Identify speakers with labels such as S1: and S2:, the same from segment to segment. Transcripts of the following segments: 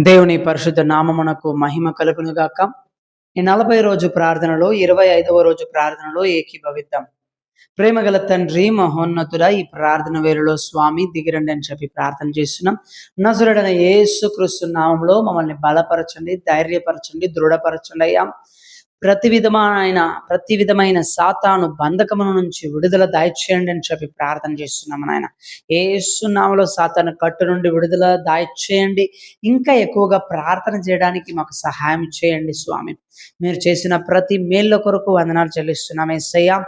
S1: దేవుని పరిశుద్ధ నామమునకు మహిమ కలుగును గాక. ఈ 40 రోజు ప్రార్థనలో 25వ రోజు ప్రార్థనలో ఏకీభవిద్దాం. ప్రేమగల తండ్రి, మహోన్నతుడా, ఈ ప్రార్థన వేళలో స్వామి దిగిరండి అని చెప్పి ప్రార్థన చేస్తున్నాం. నజరుడైన యేసుక్రీస్తు నామములో మమ్మల్ని బలపరచండి, ధైర్యపరచండి, దృఢపరచండి అయ్యా. ప్రతి విధమైన సాతాను బంధకముల నుంచి విడుదల దయచేయండి అని చెప్పి ప్రార్థన చేస్తున్నాము నాయన. యేసు నామములో సాతాను కట్టు నుండి విడుదల దయచేయండి. ఇంకా ఎక్కువగా ప్రార్థన చేయడానికి మాకు సహాయం చేయండి స్వామి. మీరు చేసిన ప్రతి మేళ్ళ కొరకు వందనాలు చెల్లిస్తున్నాం యేసయ్యా.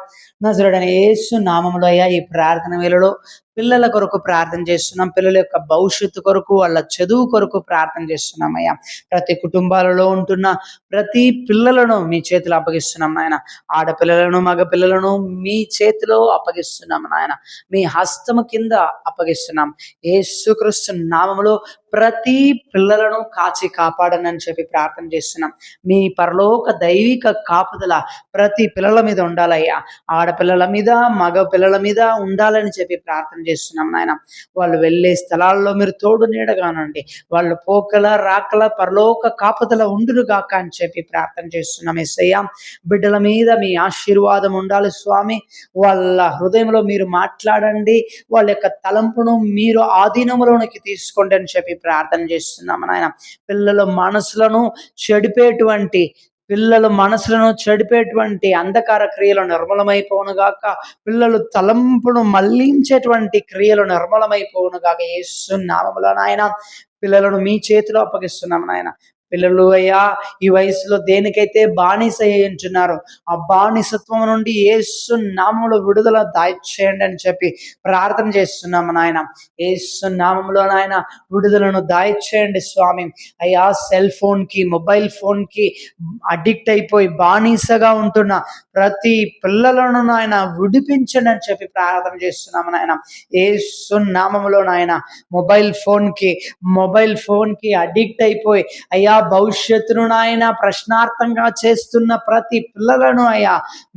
S1: నజరుడైన యేసు నామములో అయ్యా ఈ ప్రార్థన వేళలో పిల్లల కొరకు ప్రార్థన చేస్తున్నాం. పిల్లల యొక్క భవిష్యత్తు కొరకు, వాళ్ళ చదువు కొరకు ప్రార్థన చేస్తున్నాం అయ్యా. ప్రతి కుటుంబాలలో ఉంటున్న ప్రతి పిల్లలను మీ చేతిలో అప్పగిస్తున్నాం నాయన. ఆడపిల్లలను, మగ పిల్లలను మీ చేతిలో అప్పగిస్తున్నాం నాయన. మీ హస్తము కింద అప్పగిస్తున్నాం. యేసుక్రీస్తు నామములో ప్రతి పిల్లలను కాచి కాపాడనని చెప్పి ప్రార్థన చేస్తున్నాం. మీ పరలోక దైవిక కాపుదల ప్రతి పిల్లల మీద ఉండాలయ్యా. ఆడపిల్లల మీద, మగ పిల్లల మీద ఉండాలని చెప్పి ప్రార్థన చేస్తున్నాం నాయన. వాళ్ళు వెళ్ళే స్థలాల్లో మీరు తోడు నీడగానండి. వాళ్ళు పోకల రాకల పరలోక కాపుదల ఉండును గాక అని చెప్పి ప్రార్థన చేస్తున్నాం యేసయ్యా. బిడ్డల మీద మీ ఆశీర్వాదం ఉండాలి స్వామి. వాళ్ళ హృదయంలో మీరు మాట్లాడండి. వాళ్ళ యొక్క తలంపును మీరు ఆధీనంలోనికి తీసుకోండి అని చెప్పి ప్రార్థన చేస్తున్నాము నాయన. పిల్లల మనసులను చెడిపేటువంటి అంధకార క్రియలు నిర్మూలమైపోవునుగాక. పిల్లలు తలంపును మళ్లించేటువంటి క్రియలు నిర్మూలమైపోవునుగాక. యేసు నామములో నాయన పిల్లలను మీ చేతిలో అప్పగిస్తున్నాము నాయన. పిల్లలు అయ్యా ఈ వయసులో దేనికైతే బానిస అయ్యుంటున్నారో ఆ బానిసత్వం నుండి యేసు నామములో విడుదల దాయిచేయండి అని చెప్పి ప్రార్థన చేస్తున్నాము నాయన. యేసు నామములో నాయన విడుదలను దాయిచేయండి స్వామి. అయ్యా సెల్ ఫోన్కి, మొబైల్ ఫోన్కి అడిక్ట్ అయిపోయి బానిసగా ఉంటున్న ప్రతి పిల్లలను నాయన విడిపించండి అని చెప్పి ప్రార్థన చేస్తున్నాము నాయన. యేసు నామములో నాయన మొబైల్ ఫోన్కి అడిక్ట్ అయిపోయి అయ్యా భవిష్యత్తును నాయన ప్రశ్నార్థంగా చేస్తున్న ప్రతి పిల్లలను అయ్యా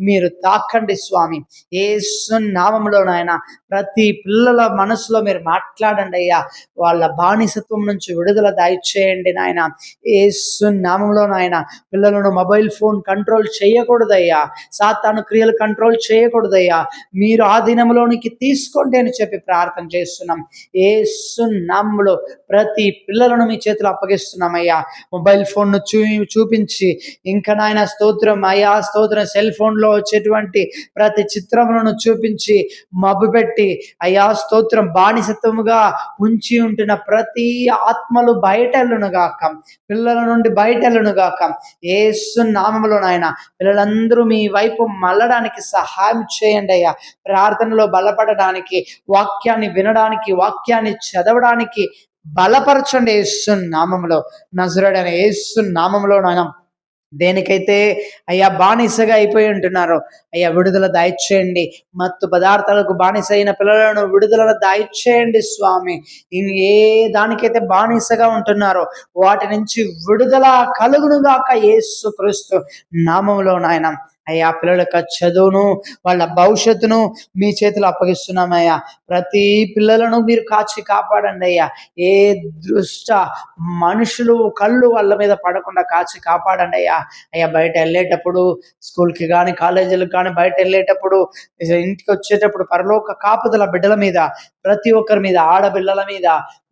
S1: మీరు తాకండి స్వామి. యేసు నామములో నాయన ప్రతి పిల్లల మనసులో మీరు మాట్లాడండి అయ్యా. వాళ్ళ బానిసత్వం నుంచి విడుదల దయచేయండి నాయన. యేసు నామములో నాయన పిల్లలను మొబైల్ ఫోన్ కంట్రోల్ చేయకూడదయ్యా. సాతాను క్రియలు కంట్రోల్ చేయకూడదయ్యా. మీరు ఆ దినములోనికి తీసుకోండి అని చెప్పి ప్రార్థన చేస్తున్నాం. యేసు నామములో ప్రతి పిల్లలను మీ చేతిలో అప్పగిస్తున్నామయ్యా. మొబైల్ ఫోన్ను చూపించి ఇంకా నాయన స్తోత్రం అయ్యా, స్తోత్రం సెల్ ఫోన్లో వచ్చేటువంటి ప్రతి చిత్రములను చూపించి మభ్యపెట్టి అయ్యా స్తోత్రం బానిసత్వముగా ఉంచి ఉంటున్న ప్రతి ఆత్మలు బయటెళ్ళునుగాక, పిల్లల నుండి బయటెళ్ళునుగాక. యేసు నామములో నాయన పిల్లలందరూ మీ వైపు మళ్ళడానికి సహాయం చేయండి అయ్యా. ప్రార్థనలో బలపడడానికి, వాక్యాన్ని వినడానికి, వాక్యాన్ని చదవడానికి బలపరచండి యేసు నామములో. నజరేయుడైన యేసు నామములో నాయన దేనికైతే అయ్యా బానిసగా అయిపోయి ఉంటున్నారో అయ్యా విడుదల దయచేయండి. మత్తు పదార్థాలకు బానిస అయిన పిల్లలను విడుదల దయచేయండి స్వామి. ఏ దానికైతే బానిసగా ఉంటున్నారో వాటి నుంచి విడుదల కలుగునుగాక యేసుక్రీస్తు నామములో నాయన. అయ్యా పిల్లల యొక్క చదువును, వాళ్ళ భవిష్యత్తును మీ చేతిలో అప్పగిస్తున్నామయ్యా. ప్రతి పిల్లలను మీరు కాచి కాపాడండి అయ్యా. ఏ దృష్ట మనుషులు కళ్ళు వాళ్ళ మీద పడకుండా కాచి కాపాడండి అయ్యా. అయ్యా బయట వెళ్ళేటప్పుడు, స్కూల్కి కానీ కాలేజీలకు కానీ బయట వెళ్ళేటప్పుడు, ఇంటికి వచ్చేటప్పుడు పరలోక కాపుదల బిడ్డల మీద, ప్రతి ఒక్కరి మీద, ఆడపిల్లల మీద,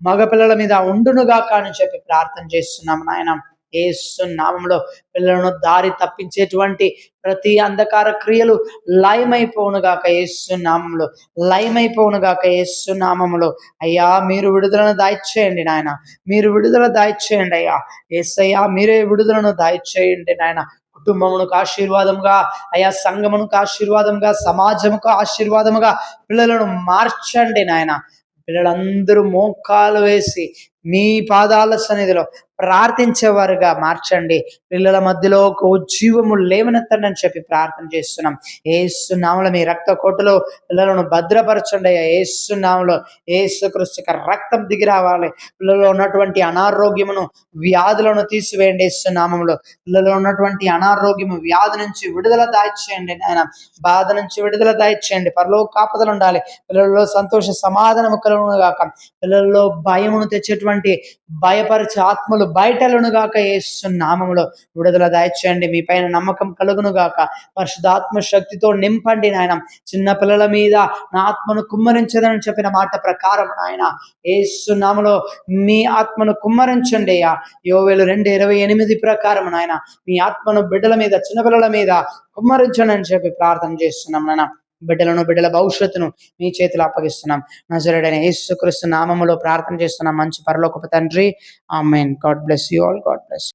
S1: మగపిల్లల మీద ఉండునుగాక అని చెప్పి ప్రార్థన చేస్తున్నాము నాయన. యేసు నామములో పిల్లలను దారి తప్పించేటువంటి ప్రతి అంధకార క్రియలు లయమైపోవునుగాక యేసు నామములో, లయమైపోవునుగాక యేసు నామములో. అయ్యా మీరు విడుదలను దాయిచేయండి నాయన. మీరు విడుదల దాయిచేయండి అయ్యా. యేసయ్యా మీరే విడుదలను దాయిచేయండి నాయన. కుటుంబమునకు ఆశీర్వాదముగా అయ్యా, సంఘమునకు ఆశీర్వాదముగా, సమాజముకు ఆశీర్వాదముగా పిల్లలను మార్చండి నాయన. పిల్లలందరూ మోకాలు వేసి మీ పాదాల సన్నిధిలో ప్రార్థించేవారుగా మార్చండి. పిల్లల మధ్యలో ఒక ఉజ్జీవము లేవనెత్తండి అని చెప్పి ప్రార్థన చేస్తున్నాం. యేసు నామములో మీ రక్త కోటలో పిల్లలను భద్రపరచండి అయ్యా. యేసు నామములో యేసుక్రీస్తు యొక్క రక్తం దిగి రావాలి. పిల్లల్లో ఉన్నటువంటి అనారోగ్యమును, వ్యాధులను తీసివేయండి యేసు నామములో. పిల్లల్లో ఉన్నటువంటి అనారోగ్యము, వ్యాధి నుంచి విడుదల దాయిచేయండి నాయన. బాధ నుంచి విడుదల దాయిచేయండి. పరలోక కాపుదలు ఉండాలి. పిల్లల్లో సంతోష సమాధానము కలుగునుగాక. పిల్లల్లో భయమును తెచ్చేటువంటి ఉన్నటువంటి భయపరిచే ఆత్మలు బయటలను గాక యేసు నామములో విడుదల దయచేయండి. మీ పైన నమ్మకం కలుగును గాక. పరిశుద్ధాత్మ శక్తితో నింపండి నాయన. చిన్న పిల్లల మీద నా ఆత్మను కుమ్మరించదని చెప్పిన మాట ప్రకారం నాయన యేసు నామములో మీ ఆత్మను కుమ్మరించండి అయ్యా. యోవేలు 2:28 ప్రకారం నాయన మీ ఆత్మను బిడ్డల మీద చిన్నపిల్లల మీద కుమ్మరించండి అని చెప్పి ప్రార్థన చేస్తున్నాం నాయన. బిడ్డల భవిష్యత్తును మీ చేతిలో అప్పగిస్తున్నాం. నజరేయుడైన యేసుక్రీస్తు నామములో ప్రార్థన చేస్తున్నాం మంచి పరలోకపు తండ్రి. ఆమేన్. God bless you all. God bless.